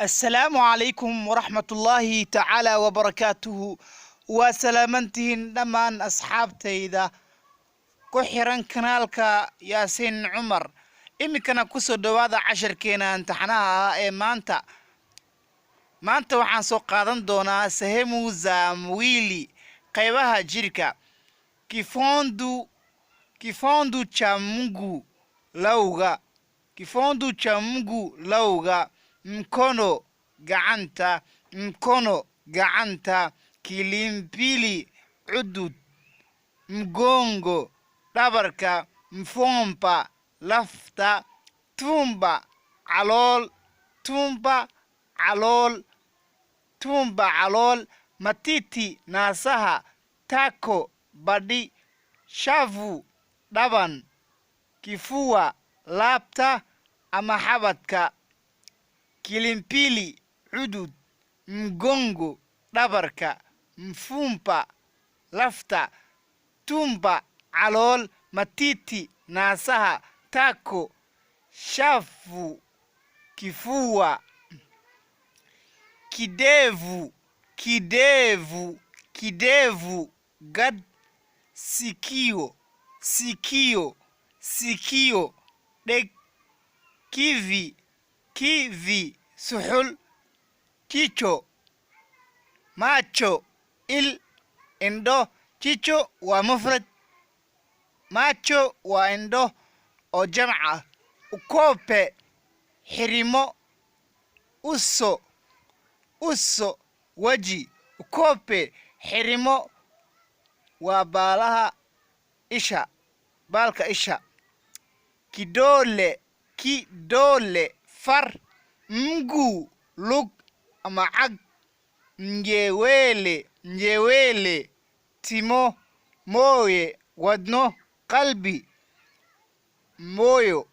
السلام عليكم ورحمة الله تعالى وبركاته وسلامتهن دمان أصحابتيدا كحيران كنالكا ياسين عمر إمكنا كسو دوادا عشر كينا امتحانها maanta waxaan soo qaadan doonaa sehemu za mwili qaybaha jirka kifondu cha mguu lawga mkono gacanta kilimpili cudud mgongo dhabarka mfompa lafta tumba calool matiti naasaha tako badhi shavu dhaban kifua laabta ama xabadka kilimpili cudud mgongo dhabarka mfumpa lafta tumba calool matiti naasaha tako shavu kifua kidevu gad sikio dheg kivi suxul jicho macho il indho jicho waa mufrad macho waa indho oo jamca ukope xirimo uso waji ukope xirimo waa baalka isha kidole far mguu lug ama cag njewele timo moye wadno qalbi moyo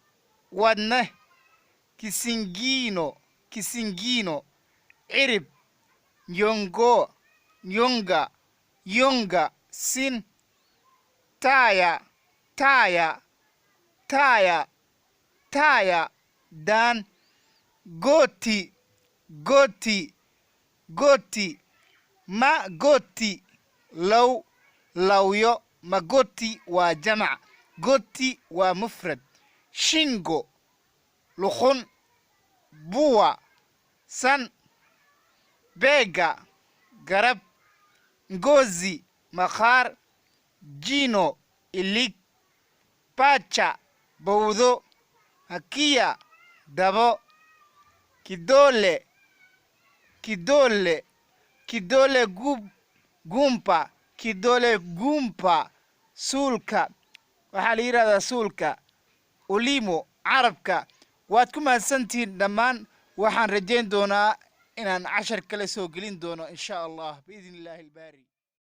wadne kisingino cirib yonga sin taya dan goti magoti lawyo magoti waa jamac goti waa mufrad shingo luqun buwa san bega garab ngozi maqaar jino ilig pacha bawdo hakiya dabo kidole gumpa suulka waxaa la yidhahdaa suulka ulimo carabka waad ku mahadsantihiin dhammaan waxaan rajayn doonaa inaan cashar kale soo gelin doono insha allah biidni illaahi albaari